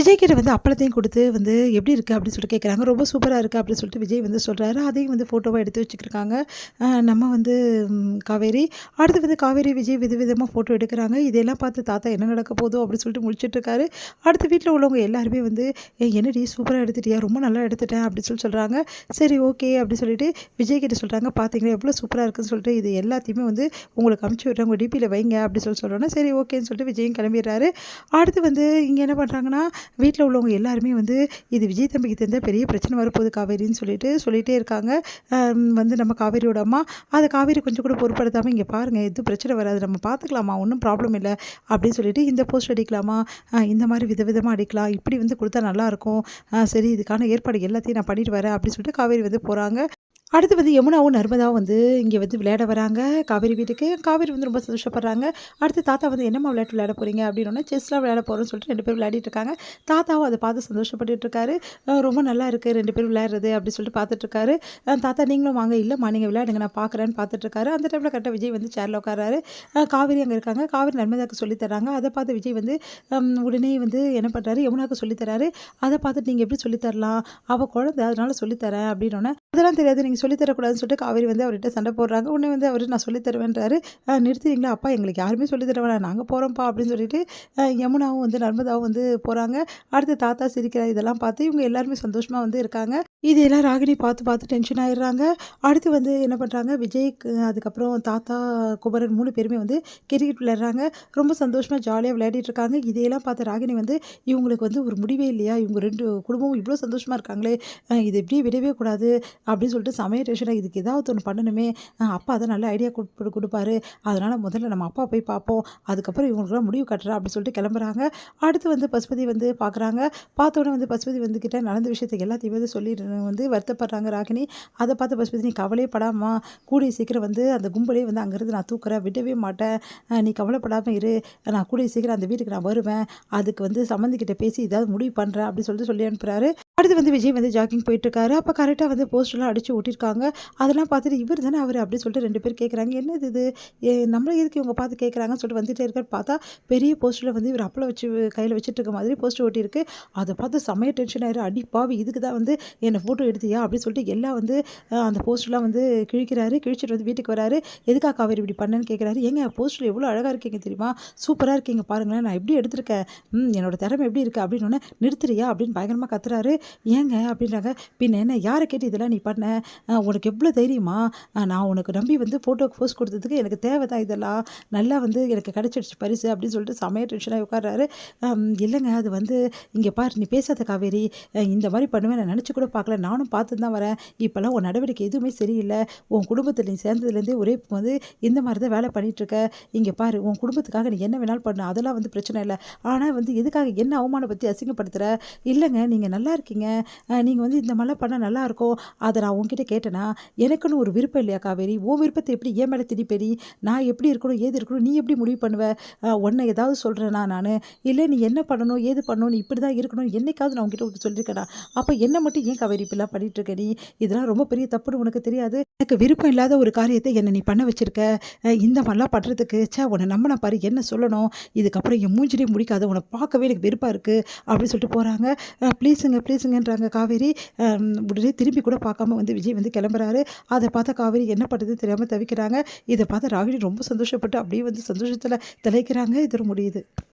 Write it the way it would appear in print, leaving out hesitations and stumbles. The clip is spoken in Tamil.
விஜய் கிட்ட வந்து அப்பளத்தையும் குடுத்து வந்து "எப்படி இருக்கு?" அப்படின்னு சொல்லிட்டு கேட்குறாங்க. "ரொம்ப சூப்பரா இருக்கு" அப்படின்னு சொல்லிட்டு விஜய் வந்து சொல்றாரு. அதையும் வந்து ஃபோட்டோவா எடுத்து வச்சுக்கிருக்காங்க. நம்ம வந்து காவேரி. அடுத்து வந்து காவேரி, விஜய் விதவிதமா ஃபோட்டோ எடுக்குறாங்க. இதெல்லாம் பார்த்து தாத்தா என்ன நடக்க போதோ அப்படின்னு சொல்லிட்டு முழிச்சுட்ருக்காரு. அடுத்து வீட்ல உள்ளவங்க எல்லாருமே வந்து என்னடி சூப்பரா எடுத்துட்டியா? ரொம்ப நல்லா எடுத்துட்டேன்" அப்படின்னு சொல்லி சொல்றாங்க. சரி ஓகே அப்படின்னு சொல்லிட்டு விஜய் கிட்ட சொல்றாங்க. "பார்த்தீங்களா எவ்வளோ சூப்பரா இருக்குன்னு சொல்லிட்டு இது எல்லாத்தையுமே வந்து உங்களுக்கு அனுப்பிச்சு விட்றேன். உங்க டிபில வைங்க" அப்படின்னு சொல்லி சொன்னோனே, சரி ஓகேன்னு சொல்லிட்டு விஜயும் கிளம்பிடுறாரு. அடுத்து வந்து இங்க என்ன பண்றாங்கன்னா வீட்ல உள்ளவங்க எல்லாருமே வந்து, "இது விஜய் தம்பிக்கு தெரிஞ்சா பெரிய பிரச்சனை வரப்போகுது காவேரின்னு" சொல்லிட்டே இருக்காங்க. வந்து நம்ம காவேரியோட அம்மா. அத காவேரி கொஞ்சம் கூட பொருட்படுத்தாம, "இங்க பாருங்க எதுவும் பிரச்சனை வராது. நம்ம பார்த்துக்கலாம்மா. ஒண்ணும் ப்ராப்ளம் இல்ல." அப்படின்னு சொல்லிட்டு, "இந்த போஸ்ட் அடிக்கலாமா? இந்த மாரி விதவிதமா அடிக்கலாம். இப்படி வந்து குடுத்தா நல்லாயிருக்கும். சரி இதுக்கான ஏற்பாடு எல்லாத்தையும் நான் பண்ணிட்டு வரேன்." அப்படின்னு சொல்லிட்டு காவேரி வந்து போறாங்க. அடுத்து வந்து யமுனாவும், நர்மதாவும் வந்து இங்க வந்து விளையாட வராங்க காவேரி வீட்டுக்கு. காவேரி வந்து ரொம்ப சந்தோஷப்படுறாங்க. அடுத்து தாத்தா வந்து "என்னம்மா விளையாட்டு விளையாட போறீங்க?" அப்படின்னோனே, "செஸ்லாம் விளையாட போறோம்ன்னு" சொல்லிட்டு 2 பேரும் விளையாடிட்டு இருக்காங்க. தாத்தாவும் அத பார்த்து சந்தோஷப்பட்டுட்டு இருக்காரு. "ரொம்ப நல்லா இருக்கு 2 பேரும் விளையாடுறது" அப்படி சொல்லிட்டு பார்த்துட்டு இருக்காரு. தாத்தா "நீங்களும் வாங்க." "இல்லம்மா நீங்க விளையாடுங்க நான் பார்க்குறேன்னு" பார்த்துட்டு இருக்காரு. அந்த டைம்ல கரெக்ட்டா விஜய் வந்து சேர்ல உட்கார்றாரு. காவேரி அங்க இருக்காங்க. காவேரி நர்மதாக்கு சொல்லி தராங்க. அத பார்த்து விஜய் வந்து உடனே வந்து என்ன பண்றாரு, யமுனாக்கு சொல்லி தராரு. அத பார்த்துட்டு "நீங்க எப்படி சொல்லி தரலாம்? அவ குழந்தை அதனால சொல்லி தரேன்" அப்படின்னோனே, "அதெல்லாம் தெரியாது. நீங்க சொல்லி தரக்கூடாதுன்னு" சொல்லிட்டு காவேரி வந்து அவர்ட்ட சண்டை போடுறாங்க. உடனே வந்து அவரு "நான் சொல்லி தருவேன்றாரு." நிறுத்துறீங்களா? "அப்பா எங்களுக்கு யாருமே சொல்லி தர வேணாம். நாங்க போறோம்ப்பா" அப்படின்னு சொல்லிட்டு யமுனாவும் வந்து நர்மதாவும் வந்து போறாங்க. அடுத்து தாத்தா சிரிக்கிறார். இதெல்லாம் பார்த்து இவங்க எல்லாருமே சந்தோஷமா வந்து இருக்காங்க. இதெல்லாம் ராகினி பார்த்து டென்ஷன் ஆயிடுறாங்க. அடுத்து வந்து என்ன பண்றாங்க, விஜய்க்கு அதுக்கப்புறம் தாத்தா, குமரன் 3 பேருமே வந்து கிரிக்கெட் விளையாடுறாங்க. ரொம்ப சந்தோஷமா ஜாலியா விளையாடிட்டு இருக்காங்க. இதையெல்லாம் பார்த்த ராகினி வந்து, "இவங்களுக்கு வந்து ஒரு முடிவே இல்லையா? இவங்க 2 குடும்பமும் இவ்ளோ சந்தோஷமா இருக்காங்களே! இத இப்படியே விடவே கூடாது." அப்படின்னு சொல்லிட்டு செமையா டென்ஷனா இதுக்கு ஏதாவது ஒண்ணு பண்ணணுமே! அப்பா தான் நல்ல ஐடியா குடுப்பாரு. அதனால முதல்ல நம்ம அப்பா போய் பார்ப்போம். அதுக்கப்புறம் இவங்களுக்கெல்லாம் முடிவு கட்டுறேன் அப்படின்னு சொல்லிட்டு கிளம்புறாங்க. அடுத்து வந்து பசுபதி வந்து பார்க்குறாங்க. பார்த்தோனே வந்து பசுபதி வந்துகிட்ட நடந்த விஷயத்த எல்லாத்தையும் வந்து சொல்லி வந்து வருத்தப்படுறாங்க ராகினி. அத பார்த்து பசுபதி "நீ கவலையே படாதம்மா. கூடிய சீக்கிரம் வந்து அந்த கும்பலையும் வந்து அங்கேருந்து நான் தூக்குறேன். விடவே மாட்டேன். நீ கவலைப்படாம இரு. நான் கூடிய சீக்கிரம் அந்த வீட்டுக்கு நான் வருவேன். அதுக்கு வந்து சம்மந்திகிட்ட பேசி ஏதாவது முடிவு பண்றேன்" அப்படின்னு சொல்லிட்டு சொல்லி அனுப்புறாரு. அடுத்து வந்து விஜய் வந்து ஜாக்கிங் போயிட்டுருக்காரு. அப்ப கரெக்ட்டா வந்து போஸ்டர்லாம் அடிச்சு ஒட்டியிருக்காங்க. அதெல்லாம் பார்த்துட்டு "இவர் தானே அவரு" அப்படின்னு சொல்லிட்டு 2 பேர் கேட்குறாங்க. "என்னது இது? நம்மள எதுக்கு இவங்க பார்த்து கேட்குறாங்கன்னு" சொல்லிட்டு வந்துட்டே இருக்காரு. பார்த்தா பெரிய போஸ்டர்ல வந்து இவர் அப்பளம் வச்சு கையில வச்சுட்டு இருக்க மாதிரி போஸ்டர் ஒட்டியிருக்கு. அத பார்த்து செமையா டென்ஷன் ஆயிரு. "அடி பாவி! இதுக்கு தான் வந்து என்ன ஃபோட்டோ எடுத்தியா?" அப்படின்னு சொல்லிட்டு எல்லாம் வந்து அந்த போஸ்டர்லாம் வந்து கிழிக்கிறாரு. கிழிச்சிட்டு வந்து வீட்டுக்கு வராரு. "எதுக்கா காவேரி இப்படி பண்ணேன்னு?" கேட்குறாரு. "ஏங்க போஸ்டர்ல எவ்வளோ அழகா இருக்கீங்க தெரியுமா? சூப்பரா இருக்கீங்க பாருங்களேன். நான் எப்படி எடுத்திருக்கேன். என்னோட திறமை எப்படி இருக்கு?" அப்படின்னோனே, "நிறுத்துறியா?" அப்படின்னு பயங்கரமா கத்துறாரு. "ஏங்க?" அப்படின்றாங்க. "பின்ன என்ன யார கேட்டு இதெல்லாம் நீ பண்ண? உனக்கு எவ்ளோ தைரியமா? நான் உனக்கு நம்பி வந்து ஃபோட்டோக்கு போஸ் குடுத்ததுக்கு எனக்கு தேவை தான் இதெல்லாம். நல்லா வந்து எனக்கு கிடைச்சிடுச்சு பரிசு" அப்படின்னு சொல்லிட்டு செமையா டென்ஷனாகி உட்கார்றாரு. "இல்லங்க அது வந்து இங்க பாரு நீ பேசாத காவேரி. இந்த மாரி பண்ணுவேன்னு நான் நெனச்சு கூட பார்க்கல. நானும் பார்த்துட்டு தான் வரேன். இப்பலாம் உன் நடவடிக்கை எதுவுமே சரியில்ல. உன் குடும்பத்துல நீ சேர்ந்ததுலேருந்தே ஒரே வந்து இந்த மாரி தான் வேலை பண்ணிட்டுருக்க. இங்க பாரு உன் குடும்பத்துக்காக நீ என்ன வேணாலும் பண்ணு. அதெல்லாம் வந்து பிரச்சனை இல்ல. ஆனா வந்து எதுக்காக என்ன அவமானப்படுத்தி அசிங்கப்படுத்துற? இல்லங்க நீங்க நல்லா இருக்கீங்க. நீங்க வந்து இந்த மாரிலாம் பண்ணா நல்லாயிருக்கும். அத நான் உன்கிட்ட கேட்டேனா, எனக்குன்னு ஒரு விருப்பம் இல்லையா காவேரி? உன் விருப்பத்த எப்படி என் மேல திணிப்ப நீ? நான் எப்படி இருக்கணும், ஏது இருக்கணும், நீ எப்படி முடிவு பண்ணுவ? உன்ன ஏதாவது சொல்றேனா நானு? இல்ல நீ என்ன பண்ணணும், ஏது பண்ணணும், நீ இப்படிதான் இருக்கணும், என்னைக்காவது நான் உன்கிட்ட சொல்லியிருக்கேனா? அப்ப என்ன மட்டும் ஏன் காவேரி இப்படிலாம் பண்ணிட்டு இருக்க நீ? இதெல்லாம் ரொம்ப பெரிய தப்புன்னு உனக்கு தெரியாது? எனக்கு விருப்பம் இல்லாத ஒரு காரியத்த என்ன நீ பண்ண வச்சிருக்க. இந்த மாரிலாம் பண்றதுக்கு, உன்ன நம்புனேன் பாரு, என்ன சொல்லணும்? இதுக்கப்புறம் என் மூஞ்சிலயே முழிக்காத, உன்ன பார்க்கவே எனக்கு வெறுப்பா இருக்கு." அப்படின்னு சொல்லிட்டு போறாங்க. ப்ளீஸுங்கன்றாங்க காவேரி. உடனே திரும்பி கூட பார்க்காம வந்து விஜய் வந்து கிளம்புறாரு. அத பார்த்த காவேரி என்ன பண்ணுறதுன்னு தெரியாம தவிக்கிறாங்க. இத பார்த்த ராகினி ரொம்ப சந்தோஷப்பட்டு அப்படியே வந்து சந்தோஷத்துல திளைக்கிறாங்க. இதோட முடியுது.